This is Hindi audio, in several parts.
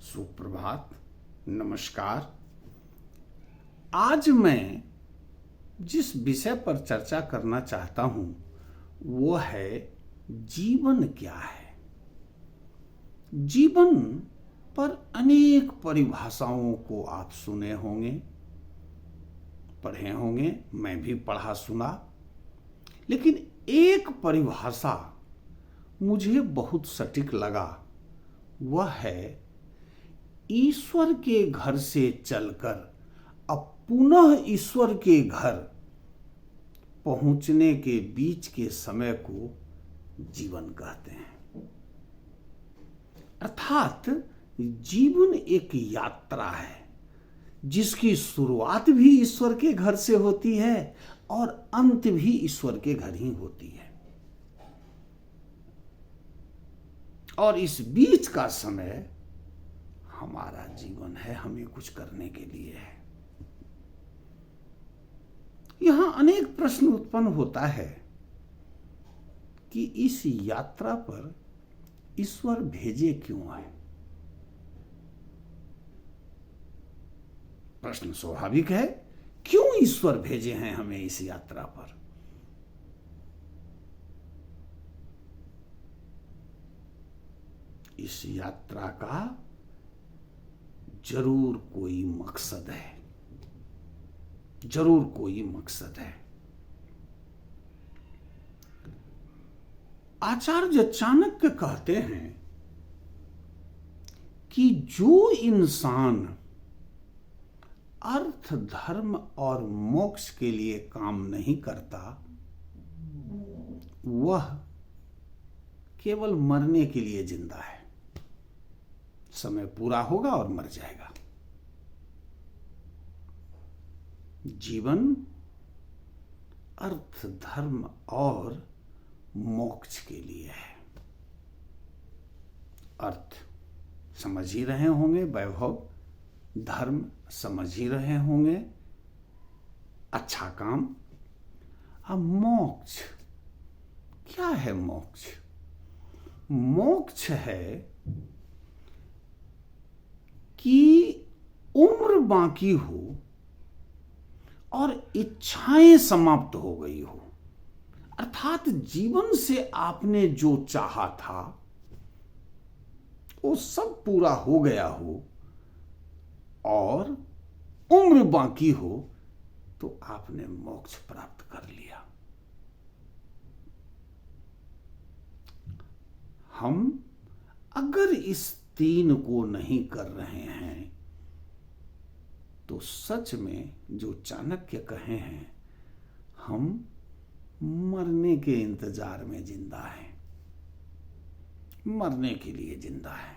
सुप्रभात, नमस्कार। आज मैं जिस विषय पर चर्चा करना चाहता हूं वो है जीवन क्या है। जीवन पर अनेक परिभाषाओं को आप सुने होंगे, पढ़े होंगे, मैं भी पढ़ा सुना, लेकिन एक परिभाषा मुझे बहुत सटीक लगा। वह है ईश्वर के घर से चलकर अब पुनः ईश्वर के घर पहुंचने के बीच के समय को जीवन कहते हैं। अर्थात जीवन एक यात्रा है जिसकी शुरुआत भी ईश्वर के घर से होती है और अंत भी ईश्वर के घर ही होती है। और इस बीच का समय हमारा जीवन है, हमें कुछ करने के लिए है। यहां अनेक प्रश्न उत्पन्न होता है कि इस यात्रा पर ईश्वर भेजे क्यों है। प्रश्न स्वाभाविक है, क्यों ईश्वर भेजे हैं हमें इस यात्रा पर। इस यात्रा का जरूर कोई मकसद है, जरूर कोई मकसद है। आचार्य चाणक्य कहते हैं कि जो इंसान अर्थ, धर्म और मोक्ष के लिए काम नहीं करता वह केवल मरने के लिए जिंदा है। समय पूरा होगा और मर जाएगा। जीवन अर्थ, धर्म और मोक्ष के लिए है। अर्थ समझ ही रहे होंगे, वैभव। धर्म समझ ही रहे होंगे, अच्छा काम। अब मोक्ष क्या है। मोक्ष मोक्ष है कि उम्र बाकी हो और इच्छाएं समाप्त हो गई हो। अर्थात जीवन से आपने जो चाहा था वो सब पूरा हो गया हो और उम्र बाकी हो तो आपने मोक्ष प्राप्त कर लिया। हम अगर इस तीन को नहीं कर रहे हैं तो सच में जो चाणक्य कहे हैं, हम मरने के इंतजार में जिंदा हैं, मरने के लिए जिंदा हैं।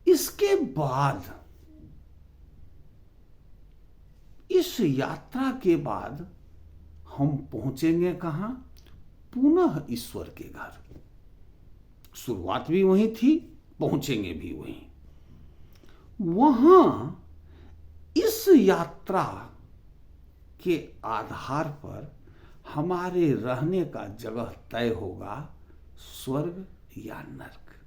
इसके बाद, इस यात्रा के बाद हम पहुंचेंगे कहां? पुनः ईश्वर के घर। शुरुआत भी वहीं थी, पहुंचेंगे भी वहीं। वहां इस यात्रा के आधार पर हमारे रहने का जगह तय होगा, स्वर्ग या नरक।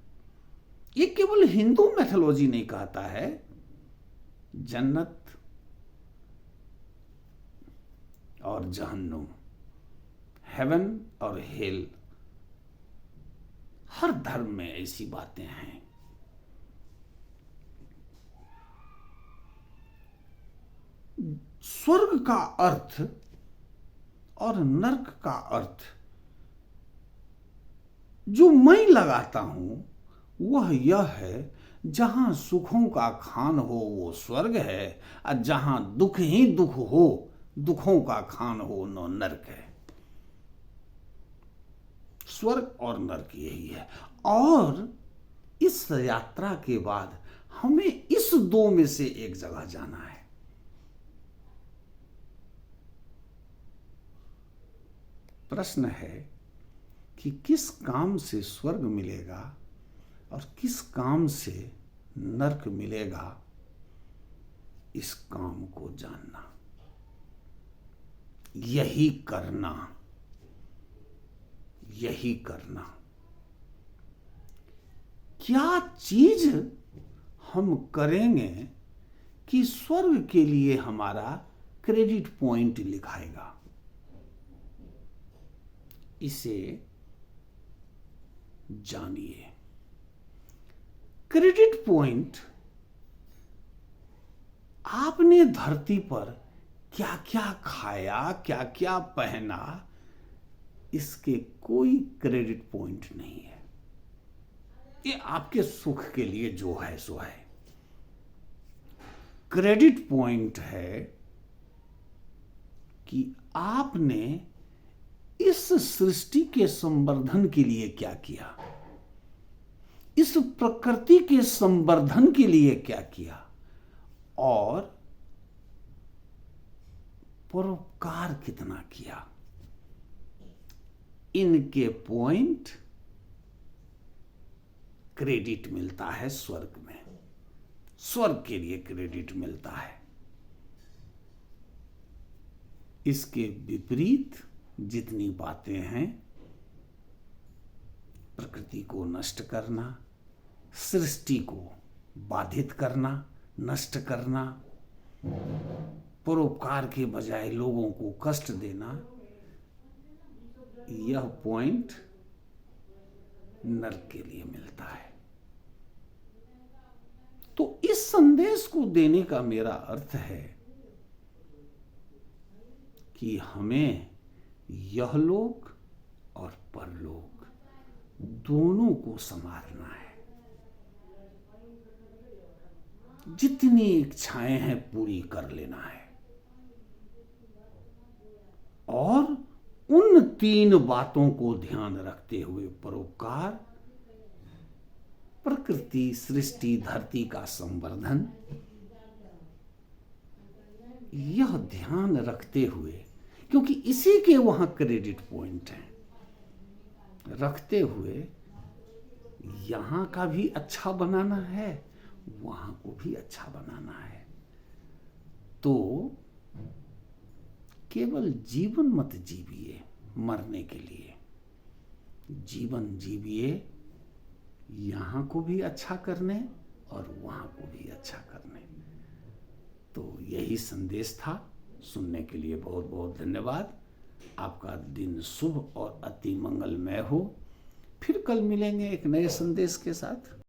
ये केवल हिंदू मैथोलॉजी नहीं कहता है। जन्नत और जहन्नुम, हेवन और हेल, हर धर्म में ऐसी बातें हैं। स्वर्ग का अर्थ और नरक का अर्थ जो मैं लगाता हूं वह यह है, जहां सुखों का खान हो वो स्वर्ग है, और जहां दुख ही दुख हो, दुखों का खान हो नो नरक है। स्वर्ग और नरक यही है। और इस यात्रा के बाद हमें इस दो में से एक जगह जाना है। प्रश्न है कि किस काम से स्वर्ग मिलेगा और किस काम से नरक मिलेगा। इस काम को जानना, यही करना, यही करना। क्या चीज हम करेंगे कि स्वर्ग के लिए हमारा क्रेडिट पॉइंट लिखाएगा। इसे जानिए। क्रेडिट पॉइंट आपने धरती पर क्या क्या खाया, क्या क्या पहना, इसके कोई क्रेडिट पॉइंट नहीं है। ये आपके सुख के लिए जो है सो है। क्रेडिट पॉइंट है कि आपने इस सृष्टि के संवर्धन के लिए क्या किया, इस प्रकृति के संवर्धन के लिए क्या किया, और परोपकार कितना किया। इनके पॉइंट क्रेडिट मिलता है स्वर्ग में। स्वर्ग के लिए क्रेडिट मिलता है। इसके विपरीत जितनी बातें हैं, प्रकृति को नष्ट करना, सृष्टि को बाधित करना, नष्ट करना, परोपकार के बजाय लोगों को कष्ट देना, यह पॉइंट नरक के लिए मिलता है। तो इस संदेश को देने का मेरा अर्थ है कि हमें यह लोक और परलोक दोनों को संवारना है। जितनी इच्छाएं हैं पूरी कर लेना है, और उन 3 बातों को ध्यान रखते हुए परोपकार, प्रकृति, सृष्टि, धरती का संवर्धन, यह ध्यान रखते हुए, क्योंकि इसी के वहां क्रेडिट पॉइंट हैं, रखते हुए यहां का भी अच्छा बनाना है, वहां को भी अच्छा बनाना है। तो केवल जीवन मत जीविए मरने के लिए, जीवन जीविए यहां को भी अच्छा करने और वहां को भी अच्छा करने। तो यही संदेश था। सुनने के लिए बहुत बहुत धन्यवाद। आपका दिन शुभ और अति मंगलमय हो। फिर कल मिलेंगे एक नए संदेश के साथ।